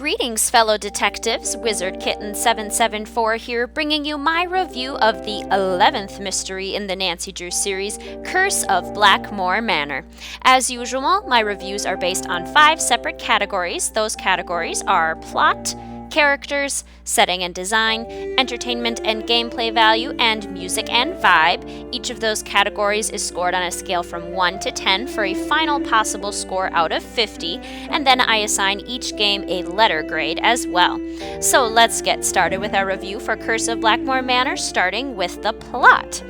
Greetings, fellow detectives. Wizard Kitten 774 here, bringing you my review of the 11th mystery in the Nancy Drew series, Curse of Blackmoor Manor. As usual, my reviews are based on 5 separate categories. Those categories are plot, characters, setting and design, entertainment and gameplay value, and music and vibe. Each of those categories is scored on a scale from 1 to 10 for a final possible score out of 50, and then I assign each game a letter grade as well. So let's get started with our review for Curse of Blackmoor Manor, starting with the plot.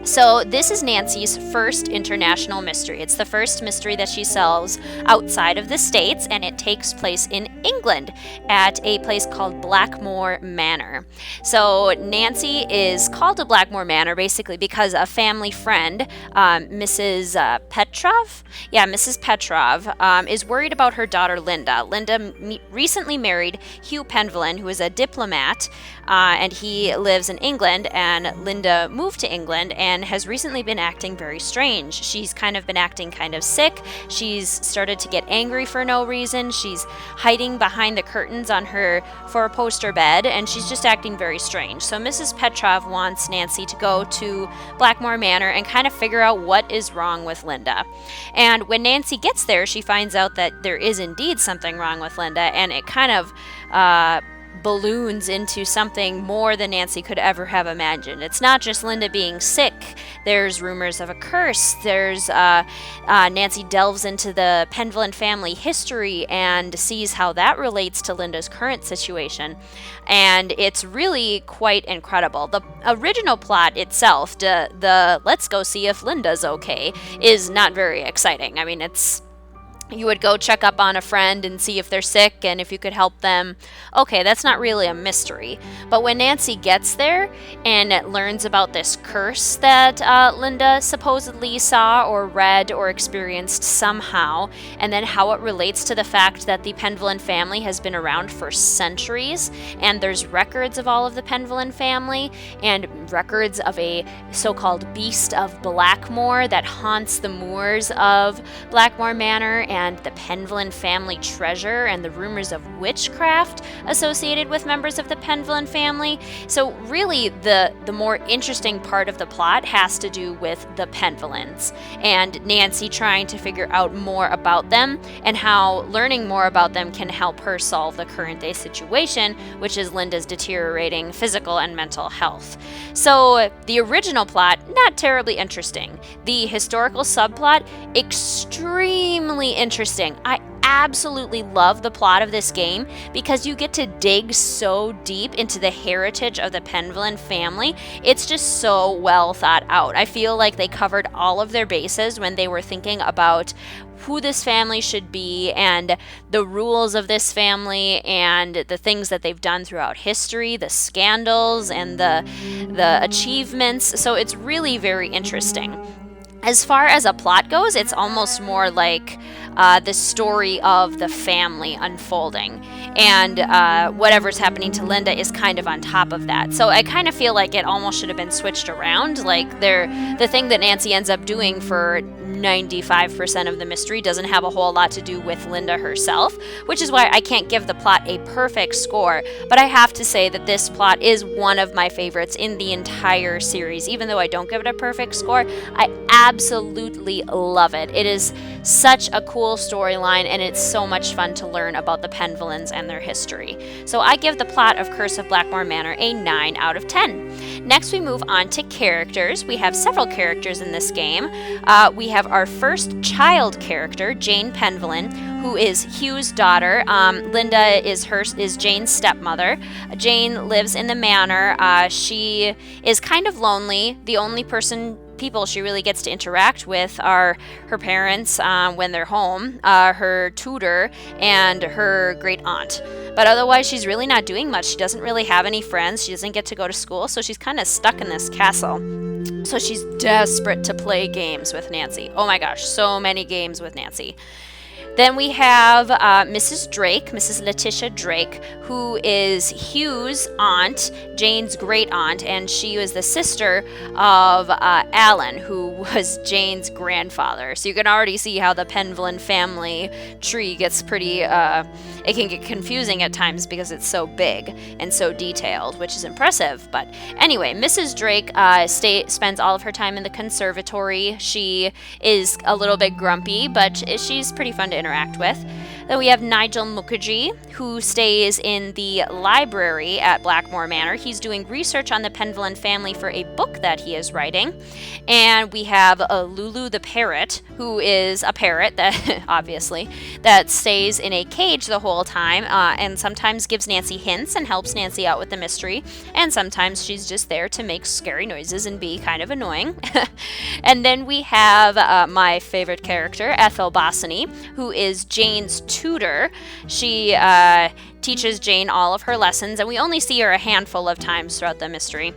So this is Nancy's first international mystery. It's the first mystery that she solves outside of the States, and it takes place in England at a place called Blackmoor Manor. So Nancy is called to Blackmoor Manor basically because a family friend, Mrs. Petrov, is worried about her daughter Linda. Linda recently married Hugh Penvellyn, who is a diplomat, and he lives in England, and Linda moved to England and has recently been acting very strange. She's kind of been acting kind of sick. She's started to get angry for no reason. She's hiding behind the curtains on her four-poster bed, and she's just acting very strange. So Mrs. Petrov wants Nancy to go to Blackmoor Manor and kind of figure out what is wrong with Linda. And when Nancy gets there, she finds out that there is indeed something wrong with Linda, and it kind of balloons into something more than Nancy could ever have imagined. It's not just Linda being sick. There's rumors of a curse. There's Nancy delves into the Penvellyn family history and sees how that relates to Linda's current situation. And it's really quite incredible. The original plot itself, the let's go see if Linda's okay, is not very exciting. I mean, you would go check up on a friend and see if they're sick and if you could help them. Okay, that's not really a mystery. But when Nancy gets there and learns about this curse that Linda supposedly saw or read or experienced somehow, and then how it relates to the fact that the Penvellyn family has been around for centuries, and there's records of all of the Penvellyn family, and records of a so-called beast of Blackmoor that haunts the moors of Blackmoor Manor, and the Penvellyn family treasure, and the rumors of witchcraft associated with members of the Penvellyn family. So really the more interesting part of the plot has to do with the Penvellyns and Nancy trying to figure out more about them and how learning more about them can help her solve the current day situation, which is Linda's deteriorating physical and mental health. So the original plot, not terribly interesting. The historical subplot, extremely interesting. I absolutely love the plot of this game because you get to dig so deep into the heritage of the Penvellyn family. It's just so well thought out. I feel like they covered all of their bases when they were thinking about who this family should be and the rules of this family and the things that they've done throughout history, the scandals and the achievements. So it's really very interesting. As far as a plot goes, it's almost more like the story of the family unfolding, and whatever's happening to Linda is kind of on top of that. So I kind of feel like it almost should have been switched around. Like the thing that Nancy ends up doing for 95% of the mystery doesn't have a whole lot to do with Linda herself, which is why I can't give the plot a perfect score, but I have to say that this plot is one of my favorites in the entire series. Even though I don't give it a perfect score, I absolutely love it. It is such a cool storyline, and it's so much fun to learn about the Penvellyns and their history. So I give the plot of Curse of Blackmoor Manor a 9 out of 10. Next, we move on to characters. We have several characters in this game. We have our first child character, Jane Penvellyn, who is Hugh's daughter. Linda is Jane's stepmother. Jane lives in the manor. She is kind of lonely. The only people she really gets to interact with are her parents when they're home, her tutor, and her great aunt. But otherwise, she's really not doing much. She doesn't really have any friends. She doesn't get to go to school, so she's kind of stuck in this castle. So she's desperate to play games with Nancy. Oh my gosh, so many games with Nancy. Then we have Mrs. Drake, Mrs. Letitia Drake, who is Hugh's aunt, Jane's great aunt, and she was the sister of Alan, who was Jane's grandfather. So you can already see how the Penvlin family tree gets pretty, it can get confusing at times because it's so big and so detailed, which is impressive. But anyway, Mrs. Drake spends all of her time in the conservatory. She is a little bit grumpy, but she's pretty fun to interact with. Then we have Nigel Mukherjee, who stays in the library at Blackmoor Manor. He's doing research on the Penvlin family for a book that he is writing. And we have Lulu the parrot, who is a parrot that obviously that stays in a cage the whole time and sometimes gives Nancy hints and helps Nancy out with the mystery. And sometimes she's just there to make scary noises and be kind of annoying. And then we have my favorite character, Ethel Bossany, who is Jane's tutor. She teaches Jane all of her lessons, and we only see her a handful of times throughout the mystery.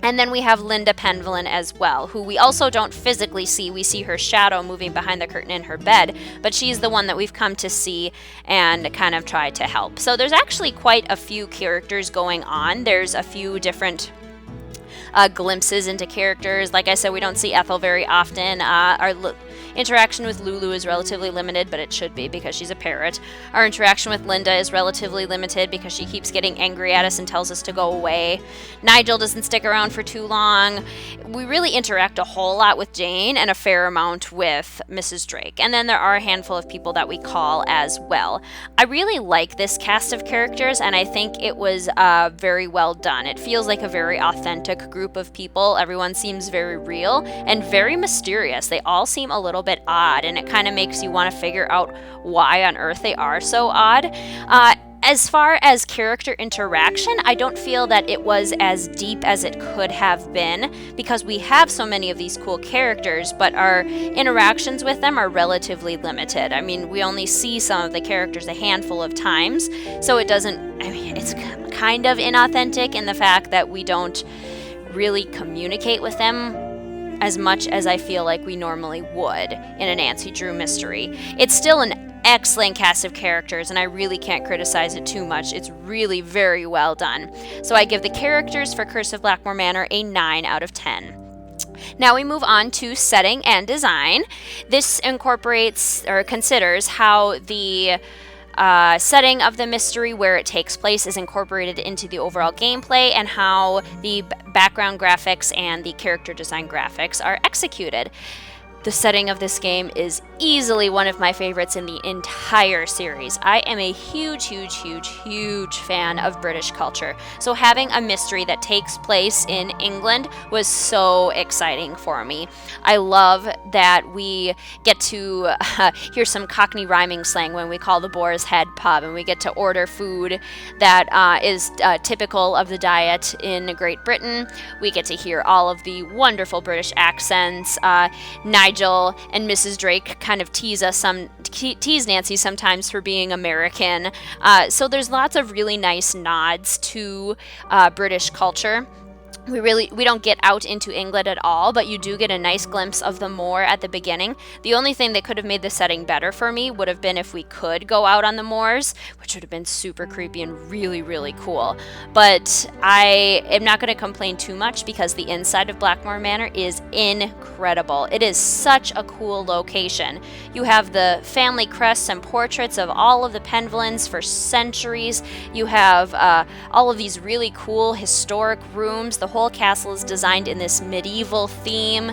And then we have Linda Penvlin as well, who we also don't physically see. We see her shadow moving behind the curtain in her bed, but she's the one that we've come to see and kind of try to help. So there's actually quite a few characters going on. There's a few different glimpses into characters. Like I said, we don't see Ethel very often. Our interaction with Lulu is relatively limited, but it should be because she's a parrot. Our interaction with Linda is relatively limited because she keeps getting angry at us and tells us to go away. Nigel doesn't stick around for too long. We really interact a whole lot with Jane and a fair amount with Mrs. Drake. And then there are a handful of people that we call as well. I really like this cast of characters, and I think it was very well done. It feels like a very authentic group of people. Everyone seems very real and very mysterious. They all seem a little bit odd, and it kind of makes you want to figure out why on earth they are so odd. As far as character interaction, I don't feel that it was as deep as it could have been because we have so many of these cool characters, but our interactions with them are relatively limited. I mean, we only see some of the characters a handful of times, so it doesn't, I mean, it's kind of inauthentic in the fact that we don't really communicate with them as much as I feel like we normally would in a Nancy Drew mystery. It's still an excellent cast of characters, and I really can't criticize it too much. It's really very well done. So I give the characters for Curse of Blackmoor Manor a 9 out of 10. Now we move on to setting and design. This incorporates or considers how the setting of the mystery where it takes place is incorporated into the overall gameplay and how the background graphics and the character design graphics are executed. The setting of this game is easily one of my favorites in the entire series. I am a huge fan of British culture. So having a mystery that takes place in England was so exciting for me. I love that we get to hear some Cockney rhyming slang when we call the Boar's Head pub, and we get to order food that is typical of the diet in Great Britain. We get to hear all of the wonderful British accents. Nigel and Mrs. Drake kind of tease Nancy sometimes for being American. So there's lots of really nice nods to British culture. We don't get out into England at all, but you do get a nice glimpse of the moor at the beginning. The only thing that could have made the setting better for me would have been if we could go out on the moors, which would have been super creepy and really cool. But I am not going to complain too much because the inside of Blackmoor Manor is incredible. It is such a cool location. You have the family crests and portraits of all of the Penvlins for centuries. You have all of these really cool historic rooms. The whole castle is designed in this medieval theme.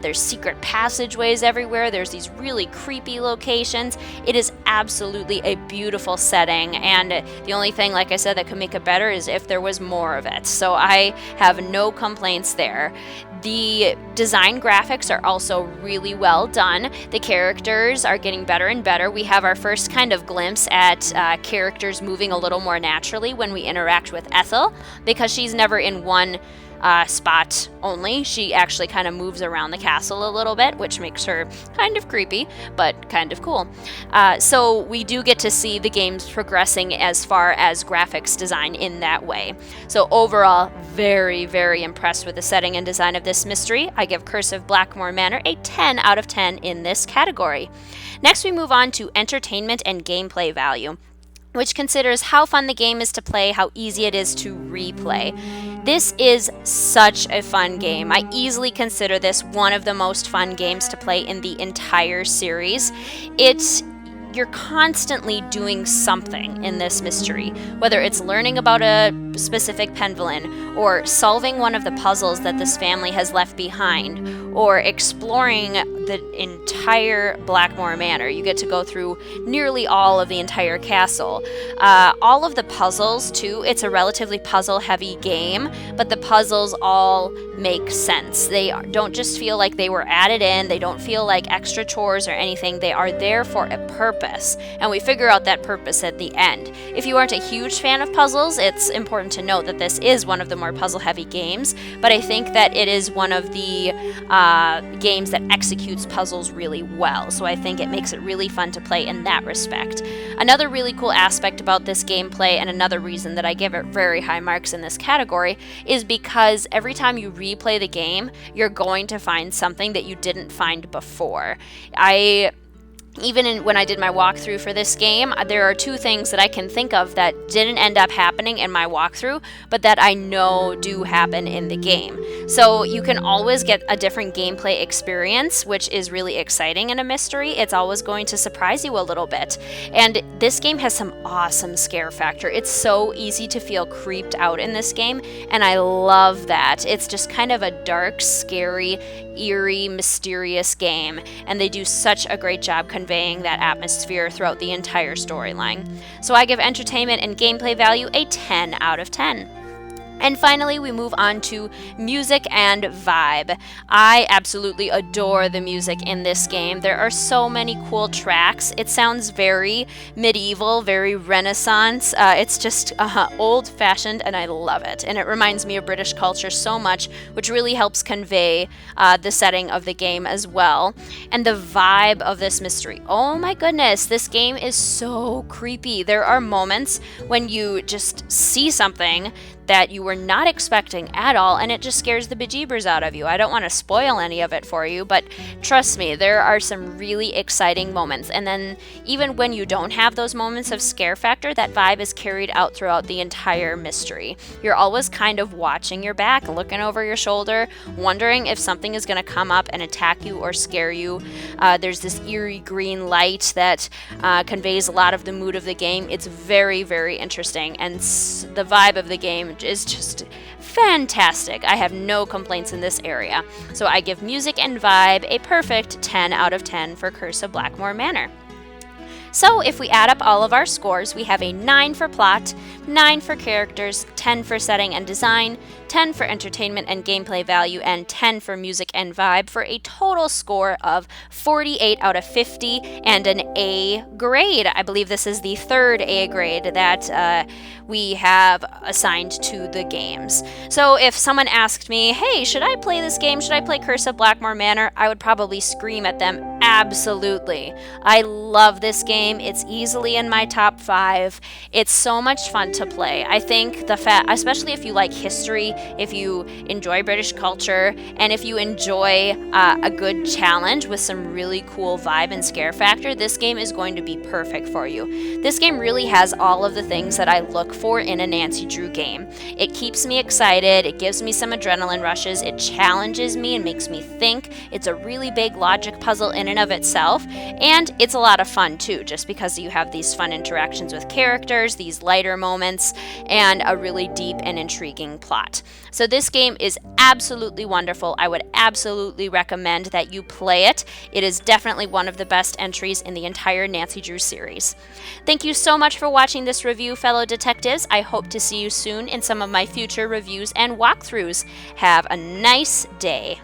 There's secret passageways everywhere. There's these really creepy locations. It is absolutely a beautiful setting, and the only thing, like I said, that could make it better is if there was more of it. So I have no complaints there. The design graphics are also really well done. The characters are getting better and better. We have our first kind of glimpse at characters moving a little more naturally when we interact with Ethel, because she's never in one spot only. She actually kind of moves around the castle a little bit, which makes her kind of creepy, but kind of cool. So we do get to see the games progressing as far as graphics design in that way. So overall, very, very impressed with the setting and design of this mystery. I give Curse of Blackmoor Manor a 10 out of 10 in this category. Next, we move on to entertainment and gameplay value, which considers how fun the game is to play, how easy it is to replay. This is such a fun game. I easily consider this one of the most fun games to play in the entire series. You're constantly doing something in this mystery, whether it's learning about a specific penvillain, or solving one of the puzzles that this family has left behind, or exploring the entire Blackmoor Manor. You get to go through nearly all of the entire castle. All of the puzzles, too, it's a relatively puzzle-heavy game, but the puzzles all make sense. They don't just feel like they were added in, they don't feel like extra chores or anything. They are there for a purpose, and we figure out that purpose at the end. If you aren't a huge fan of puzzles, it's important to note that this is one of the more puzzle-heavy games, but I think that it is one of the games that executes puzzles really well, so I think it makes it really fun to play in that respect. Another really cool aspect about this gameplay, and another reason that I give it very high marks in this category, is because every time you replay the game, you're going to find something that you didn't find before. Even when I did my walkthrough for this game, there are two things that I can think of that didn't end up happening in my walkthrough, but that I know do happen in the game. So you can always get a different gameplay experience, which is really exciting in a mystery. It's always going to surprise you a little bit. And this game has some awesome scare factor. It's so easy to feel creeped out in this game, and I love that. It's just kind of a dark, scary, eerie, mysterious game, and they do such a great job conveying that atmosphere throughout the entire storyline. So I give entertainment and gameplay value a 10 out of 10. And finally, we move on to music and vibe. I absolutely adore the music in this game. There are so many cool tracks. It sounds very medieval, very Renaissance. It's just old-fashioned, and I love it. And it reminds me of British culture so much, which really helps convey the setting of the game as well. And the vibe of this mystery. Oh my goodness, this game is so creepy. There are moments when you just see something that you were not expecting at all, and it just scares the bejeebers out of you. I don't want to spoil any of it for you, but trust me, there are some really exciting moments. And then even when you don't have those moments of scare factor, that vibe is carried out throughout the entire mystery. You're always kind of watching your back, looking over your shoulder, wondering if something is going to come up and attack you or scare you. There's this eerie green light that conveys a lot of the mood of the game. It's very, very interesting, and the vibe of the game is just fantastic. I have no complaints in this area. So I give music and vibe a perfect 10 out of 10 for Curse of Blackmoor Manor. So if we add up all of our scores, we have a 9 for plot, 9 for characters, 10 for setting and design, 10 for entertainment and gameplay value, and 10 for music and vibe, for a total score of 48 out of 50 and an A grade. I believe this is the third A grade that we have assigned to the games. So if someone asked me, hey, should I play this game? Should I play Curse of Blackmoor Manor? I would probably scream at them, absolutely. I love this game. It's easily in my top 5. It's so much fun to play. I think especially if you like history, if you enjoy British culture, and if you enjoy a good challenge with some really cool vibe and scare factor, this game is going to be perfect for you. This game really has all of the things that I look for in a Nancy Drew game. It keeps me excited, it gives me some adrenaline rushes, it challenges me and makes me think. It's a really big logic puzzle in and of itself, and it's a lot of fun too, just because you have these fun interactions with characters, these lighter moments, and a really deep and intriguing plot. So this game is absolutely wonderful. I would absolutely recommend that you play it. It is definitely one of the best entries in the entire Nancy Drew series. Thank you so much for watching this review, fellow detectives. I hope to see you soon in some of my future reviews and walkthroughs. Have a nice day.